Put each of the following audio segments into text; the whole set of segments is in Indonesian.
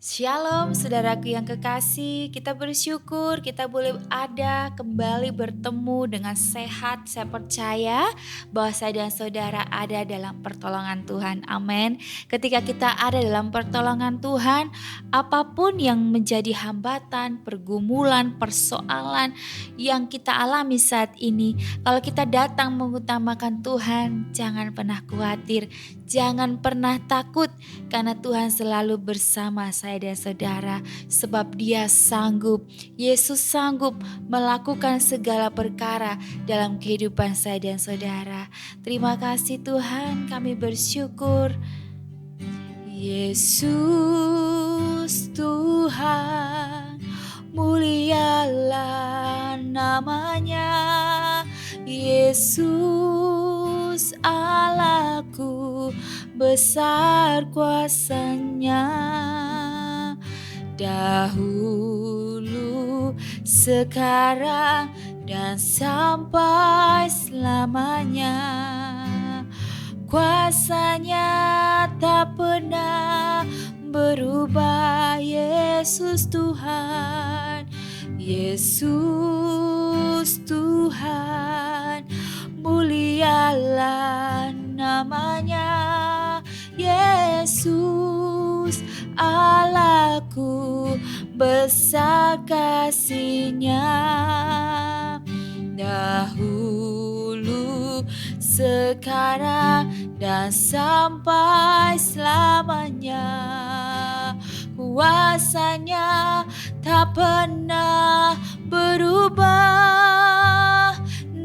Shalom saudaraku yang kekasih, kita bersyukur kita boleh ada kembali bertemu dengan sehat. Saya percaya bahwa saya dan saudara ada dalam pertolongan Tuhan, amin. Ketika kita ada dalam pertolongan Tuhan, apapun yang menjadi hambatan, pergumulan, persoalan yang kita alami saat ini, kalau kita datang mengutamakan Tuhan, jangan pernah khawatir, jangan pernah takut, karena Tuhan selalu bersama saya dan saudara, sebab Dia sanggup, Yesus sanggup melakukan segala perkara dalam kehidupan saya dan saudara. Terima kasih Tuhan, kami bersyukur. Yesus Tuhan, mulialah namanya. Yesus Allahku, besar kuasanya. Dahulu, sekarang, dan sampai selamanya. Kuasanya tak pernah berubah. Yesus Tuhan, Yesus Tuhan, mulialah namanya. Yesus Allahku, besar kasih-Nya. Dahulu, sekarang, dan sampai selamanya. Kuasanya tak pernah berubah.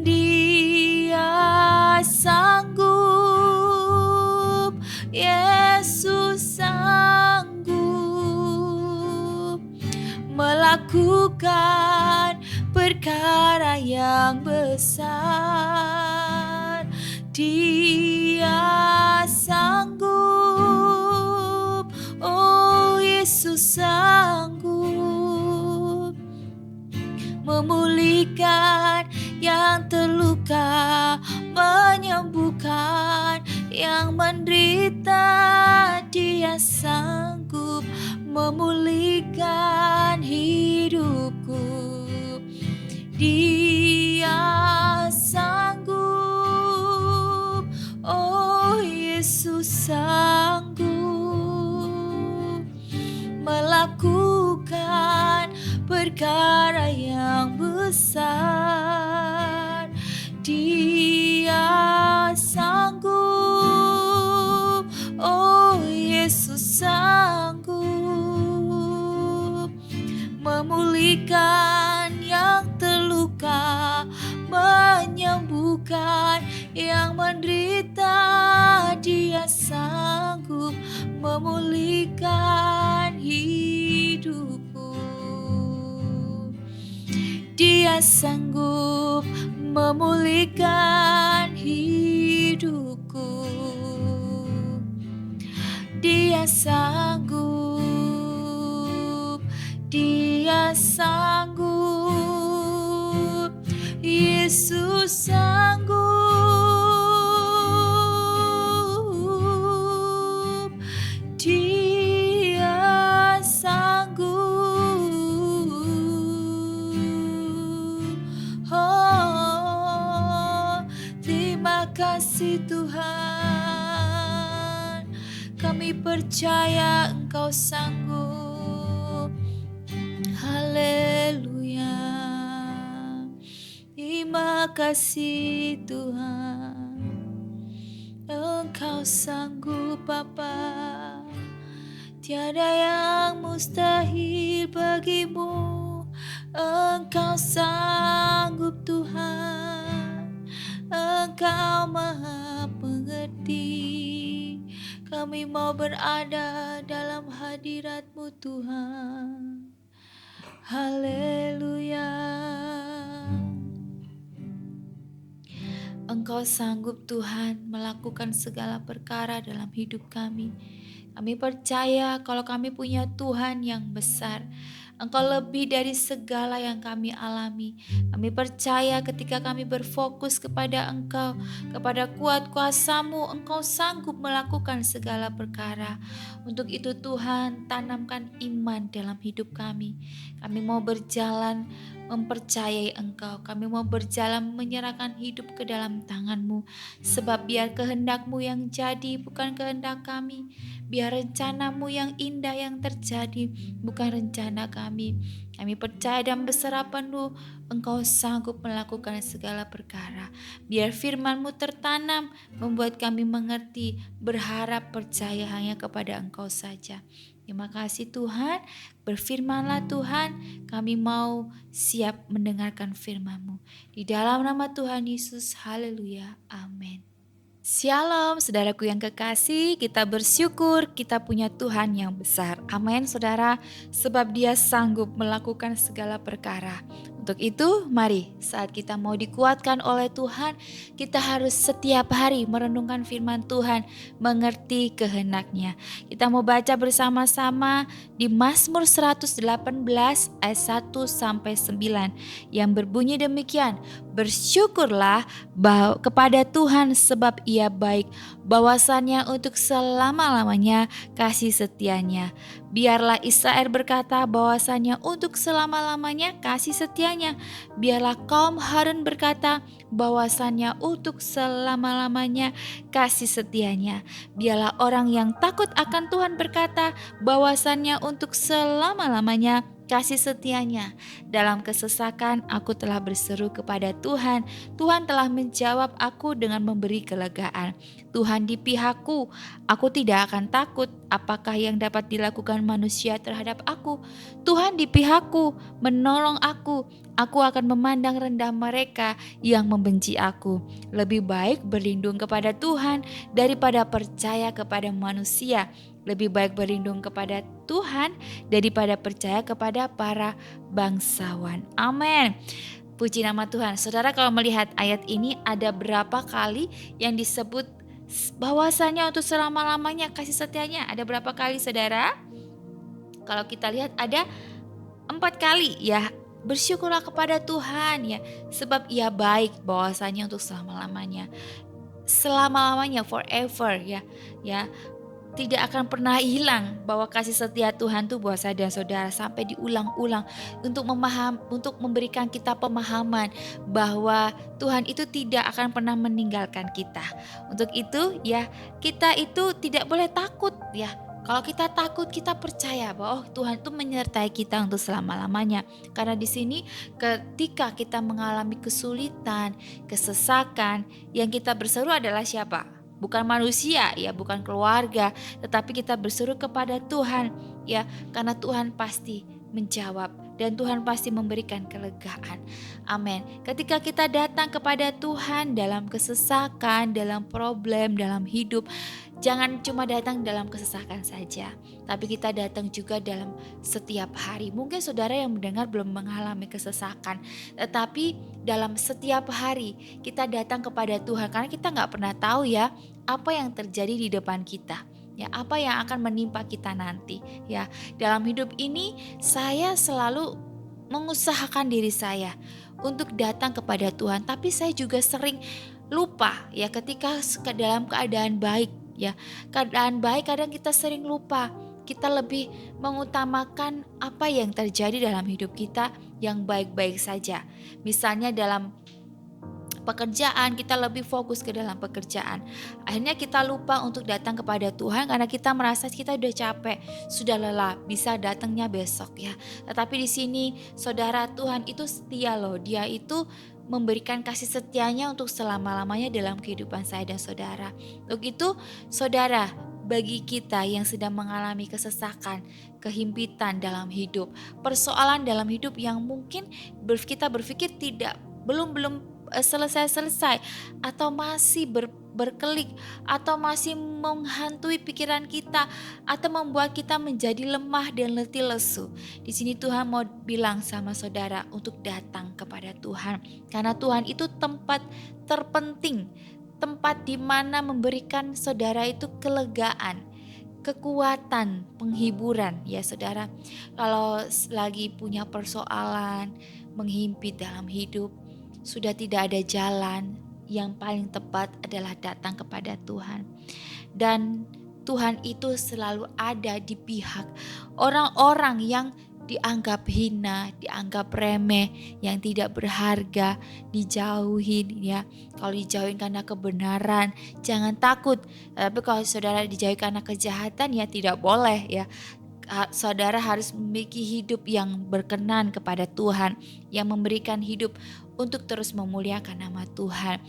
Dia sanggup, Yesus sanggup melakukan perkara yang besar. Dia sanggup, oh Yesus sanggup memulihkan yang terluka, menyembuhkan yang menderita. Dia sanggup memulihkan hidupku. Dia sanggup, oh Yesus sanggup melakukan perkara yang besar. Dia sanggup, oh Yesus sanggup memulihkan yang terluka, menyembuhkan yang menderita. Dia sanggup memulihkan hidupku. Dia sanggup memulihkan hidupku. Dia sanggup, Dia sanggup, Yesus sanggup. Dia sanggup. Oh, terima kasih Tuhan. Kami percaya Engkau sanggup. Haleluya. Terima kasih Tuhan. Engkau sanggup Bapa. Tiada yang mustahil bagimu. Engkau sanggup Tuhan. Engkau maha pengerti. Kami mau berada dalam hadirat-Mu Tuhan. Haleluya. Engkau sanggup Tuhan melakukan segala perkara dalam hidup kami. Kami percaya kalau kami punya Tuhan yang besar. Engkau lebih dari segala yang kami alami. Kami percaya ketika kami berfokus kepada Engkau, kepada kuat kuasa-Mu, Engkau sanggup melakukan segala perkara. Untuk itu Tuhan, tanamkan iman dalam hidup kami. Kami mau berjalan mempercayai Engkau. Kami mau berjalan menyerahkan hidup ke dalam tangan-Mu. Sebab biar kehendak-Mu yang jadi, bukan kehendak kami. Biar rencana-Mu yang indah yang terjadi, bukan rencana kami. Kami percaya dan berserah penuh Engkau sanggup melakukan segala perkara. Biar firman-Mu tertanam, membuat kami mengerti, berharap, percaya hanya kepada Engkau saja. Terima kasih Tuhan, berfirmanlah Tuhan, kami mau siap mendengarkan firman-Mu. Di dalam nama Tuhan Yesus, haleluya, amin. Shalom saudaraku yang kekasih, kita bersyukur kita punya Tuhan yang besar. Amin saudara, sebab Dia sanggup melakukan segala perkara. Untuk itu mari saat kita mau dikuatkan oleh Tuhan, kita harus setiap hari merenungkan firman Tuhan, mengerti kehendak-Nya. Kita mau baca bersama-sama di Mazmur 118 ayat 1 sampai 9 yang berbunyi demikian. Bersyukurlah kepada Tuhan sebab Ia baik, bahwasannya untuk selama-lamanya kasih setianya. Biarlah Israel berkata bahwasannya untuk selama-lamanya kasih setianya. Biarlah kaum Harun berkata bahwasannya untuk selama-lamanya kasih setianya. Biarlah orang yang takut akan Tuhan berkata bahwasannya untuk selama-lamanya kasih setianya. Dalam kesesakan aku telah berseru kepada Tuhan. Tuhan telah menjawab aku dengan memberi kelegaan. Tuhan di pihakku, aku tidak akan takut. Apakah yang dapat dilakukan manusia terhadap aku? Tuhan di pihakku, menolong aku. Aku akan memandang rendah mereka yang membenci aku. Lebih baik berlindung kepada Tuhan daripada percaya kepada manusia. Lebih baik berlindung kepada Tuhan daripada percaya kepada para bangsawan. Amin. Puji nama Tuhan. Saudara, kalau melihat ayat ini ada berapa kali yang disebut bahwasanya untuk selama-lamanya kasih setianya? Ada berapa kali saudara? Kalau kita lihat ada 4 kali ya. Bersyukurlah kepada Tuhan ya, sebab Ia baik, bahwasanya untuk selama-lamanya. Selama-lamanya, forever ya. Ya, tidak akan pernah hilang bahwa kasih setia Tuhan tuh buat saya dan saudara sampai diulang-ulang untuk memberikan kita pemahaman bahwa Tuhan itu tidak akan pernah meninggalkan kita. Untuk itu ya, kita itu tidak boleh takut ya. Kalau kita takut, kita percaya bahwa Tuhan itu menyertai kita untuk selama-lamanya. Karena di sini ketika kita mengalami kesulitan, kesesakan, yang kita berseru adalah siapa? Bukan manusia ya, bukan keluarga, tetapi kita berseru kepada Tuhan ya, karena Tuhan pasti menjawab dan Tuhan pasti memberikan kelegaan. Amin. Ketika kita datang kepada Tuhan dalam kesesakan, dalam problem, dalam hidup, jangan cuma datang dalam kesesakan saja, tapi kita datang juga dalam setiap hari. Mungkin saudara yang mendengar belum mengalami kesesakan, tetapi dalam setiap hari kita datang kepada Tuhan karena kita nggak pernah tahu ya apa yang terjadi di depan kita. Ya, apa yang akan menimpa kita nanti ya. Dalam hidup ini saya selalu mengusahakan diri saya untuk datang kepada Tuhan, tapi saya juga sering lupa ya ketika dalam keadaan baik ya. Keadaan baik kadang kita sering lupa. Kita lebih mengutamakan apa yang terjadi dalam hidup kita yang baik-baik saja. Misalnya dalam pekerjaan, kita lebih fokus ke dalam pekerjaan. Akhirnya kita lupa untuk datang kepada Tuhan karena kita merasa kita udah capek, sudah lelah, bisa datangnya besok ya. Tetapi di sini saudara, Tuhan itu setia loh. Dia itu memberikan kasih setianya untuk selama-lamanya dalam kehidupan saya dan saudara. Untuk itu saudara, bagi kita yang sedang mengalami kesesakan, kehimpitan dalam hidup, persoalan dalam hidup yang mungkin kita berpikir belum selesai-selesai atau masih berkelik atau masih menghantui pikiran kita atau membuat kita menjadi lemah dan letih lesu. Di sini Tuhan mau bilang sama saudara untuk datang kepada Tuhan, karena Tuhan itu tempat terpenting, tempat di mana memberikan saudara itu kelegaan. kekuatan, penghiburan ya saudara. Kalau lagi punya persoalan, menghimpit dalam hidup, sudah tidak ada jalan, yang paling tepat adalah datang kepada Tuhan. Dan Tuhan itu selalu ada di pihak orang-orang yang dianggap hina, dianggap remeh, yang tidak berharga, dijauhin ya. Kalau dijauhin karena kebenaran, jangan takut. Tapi kalau saudara dijauhi karena kejahatan ya tidak boleh ya. Saudara harus memiliki hidup yang berkenan kepada Tuhan, yang memberikan hidup untuk terus memuliakan nama Tuhan.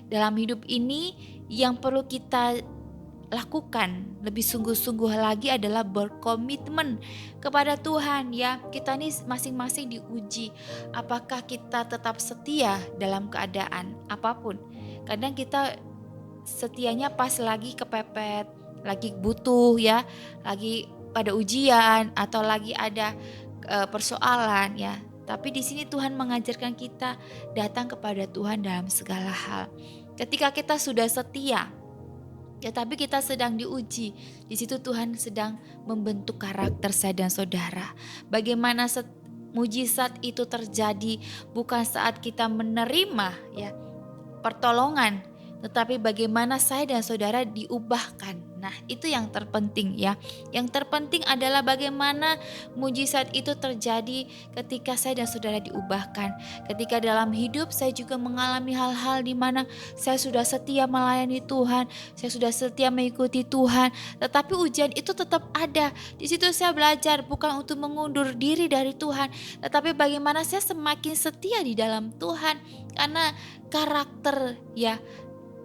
Dalam hidup ini yang perlu kita lakukan lebih sungguh-sungguh lagi adalah berkomitmen kepada Tuhan ya. Kita ini masing-masing diuji apakah kita tetap setia dalam keadaan apapun. Kadang kita setianya pas lagi kepepet, lagi butuh ya, lagi pada ujian atau lagi ada persoalan ya. Tapi di sini Tuhan mengajarkan kita datang kepada Tuhan dalam segala hal. Ketika kita sudah setia, ya, tapi kita sedang diuji. Di situ Tuhan sedang membentuk karakter saya dan saudara. Bagaimana mujizat itu terjadi bukan saat kita menerima ya pertolongan, tetapi bagaimana saya dan saudara diubahkan. Nah, itu yang terpenting ya. Yang terpenting adalah bagaimana mujizat itu terjadi ketika saya dan saudara diubahkan. Ketika dalam hidup saya juga mengalami hal-hal di mana saya sudah setia melayani Tuhan, saya sudah setia mengikuti Tuhan, tetapi ujian itu tetap ada. Di situ saya belajar bukan untuk mengundur diri dari Tuhan, tetapi bagaimana saya semakin setia di dalam Tuhan, karena karakter ya,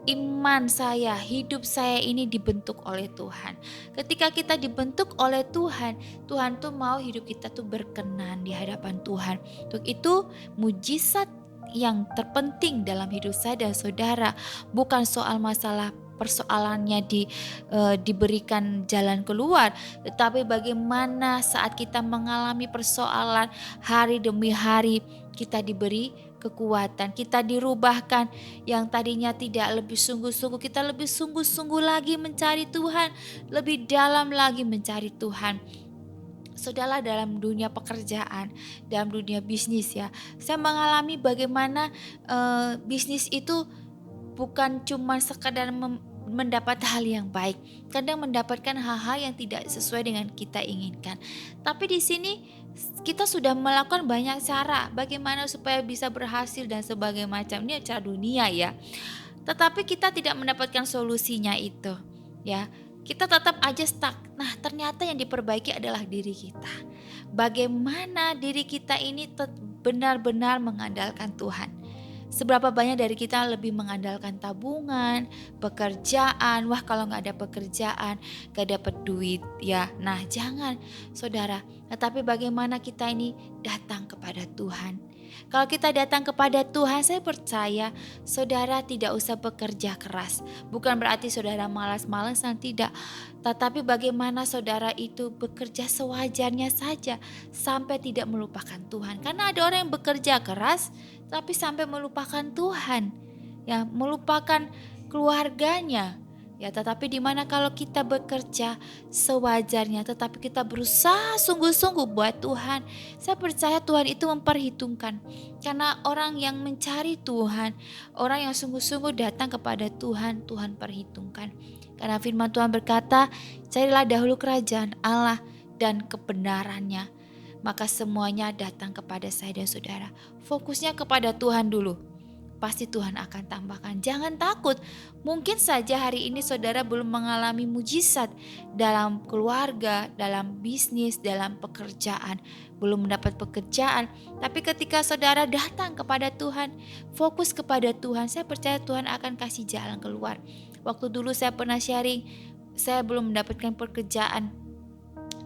iman saya, hidup saya ini dibentuk oleh Tuhan. Ketika kita dibentuk oleh Tuhan, Tuhan tuh mau hidup kita tuh berkenan di hadapan Tuhan. Untuk itu mujizat yang terpenting dalam hidup saya dan saudara bukan soal masalah persoalannya diberikan jalan keluar, tetapi bagaimana saat kita mengalami persoalan hari demi hari kita diberi kekuatan, kita dirubahkan. Yang tadinya tidak lebih sungguh-sungguh, kita lebih sungguh-sungguh lagi mencari Tuhan, lebih dalam lagi mencari Tuhan. Saudara, dalam dunia pekerjaan, dalam dunia bisnis ya, saya mengalami bagaimana bisnis itu bukan cuma sekadar mendapat hal yang baik, kadang mendapatkan hal-hal yang tidak sesuai dengan kita inginkan. Tapi di sini kita sudah melakukan banyak cara bagaimana supaya bisa berhasil dan sebagainya macam. Ini cara dunia ya. Tetapi kita tidak mendapatkan solusinya itu ya. Kita tetap aja stuck. Nah, ternyata yang diperbaiki adalah diri kita. Bagaimana diri kita ini benar-benar mengandalkan Tuhan. Seberapa banyak dari kita lebih mengandalkan tabungan, pekerjaan. Wah, kalau gak ada pekerjaan, gak dapat duit ya. Nah, jangan saudara. Tetapi bagaimana kita ini datang kepada Tuhan. Kalau kita datang kepada Tuhan, saya percaya saudara tidak usah bekerja keras. Bukan berarti saudara malas-malasan, tidak. Tetapi bagaimana saudara itu bekerja sewajarnya saja sampai tidak melupakan Tuhan. Karena ada orang yang bekerja keras tapi sampai melupakan Tuhan, ya, melupakan keluarganya. Ya, tetapi di mana kalau kita bekerja sewajarnya tetapi kita berusaha sungguh-sungguh buat Tuhan, saya percaya Tuhan itu memperhitungkan. Karena orang yang mencari Tuhan, orang yang sungguh-sungguh datang kepada Tuhan, Tuhan perhitungkan. Karena firman Tuhan berkata, carilah dahulu kerajaan Allah dan kebenarannya, maka semuanya datang kepada saya dan saudara. Fokusnya kepada Tuhan dulu. Pasti Tuhan akan tambahkan. Jangan takut. Mungkin saja hari ini saudara belum mengalami mujizat dalam keluarga, dalam bisnis, dalam pekerjaan. Belum mendapat pekerjaan. Tapi ketika saudara datang kepada Tuhan, fokus kepada Tuhan, saya percaya Tuhan akan kasih jalan keluar. Waktu dulu saya pernah sharing, saya belum mendapatkan pekerjaan,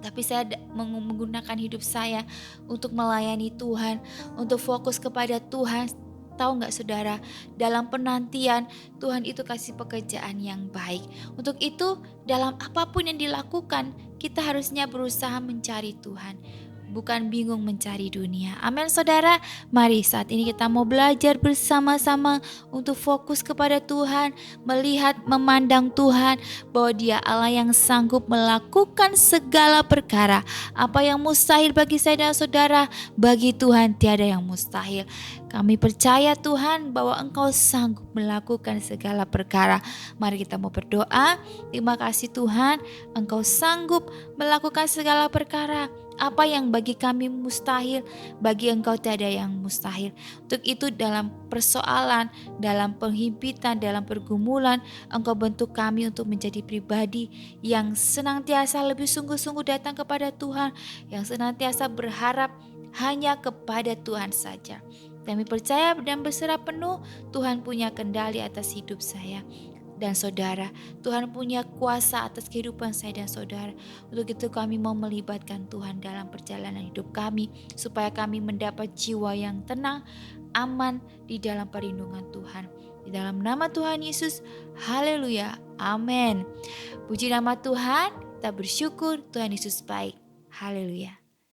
tapi saya menggunakan hidup saya untuk melayani Tuhan, untuk fokus kepada Tuhan. Tahu gak saudara, dalam penantian Tuhan itu kasih pekerjaan yang baik. Untuk itu dalam apapun yang dilakukan, kita harusnya berusaha mencari Tuhan. bukan bingung mencari dunia. Amin saudara, mari saat ini kita mau belajar bersama-sama untuk fokus kepada Tuhan, melihat, memandang Tuhan, bahwa Dia Allah yang sanggup melakukan segala perkara. Apa yang mustahil bagi saya dan saudara, bagi Tuhan tiada yang mustahil. Kami percaya Tuhan bahwa Engkau sanggup melakukan segala perkara. Mari kita mau berdoa. Terima kasih Tuhan, Engkau sanggup melakukan segala perkara. Apa yang bagi kami mustahil, bagi Engkau tiada yang mustahil. Untuk itu dalam persoalan, dalam penghimpitan, dalam pergumulan, Engkau bentuk kami untuk menjadi pribadi yang senantiasa lebih sungguh-sungguh datang kepada Tuhan, yang senantiasa berharap hanya kepada Tuhan saja. Kami percaya dan berserah penuh Tuhan punya kendali atas hidup saya dan saudara. Tuhan punya kuasa atas kehidupan saya dan saudara. Untuk itu kami mau melibatkan Tuhan dalam perjalanan hidup kami, supaya kami mendapat jiwa yang tenang, aman di dalam perlindungan Tuhan. Di dalam nama Tuhan Yesus, haleluya, amin. Puji nama Tuhan, kita bersyukur Tuhan Yesus baik. Haleluya.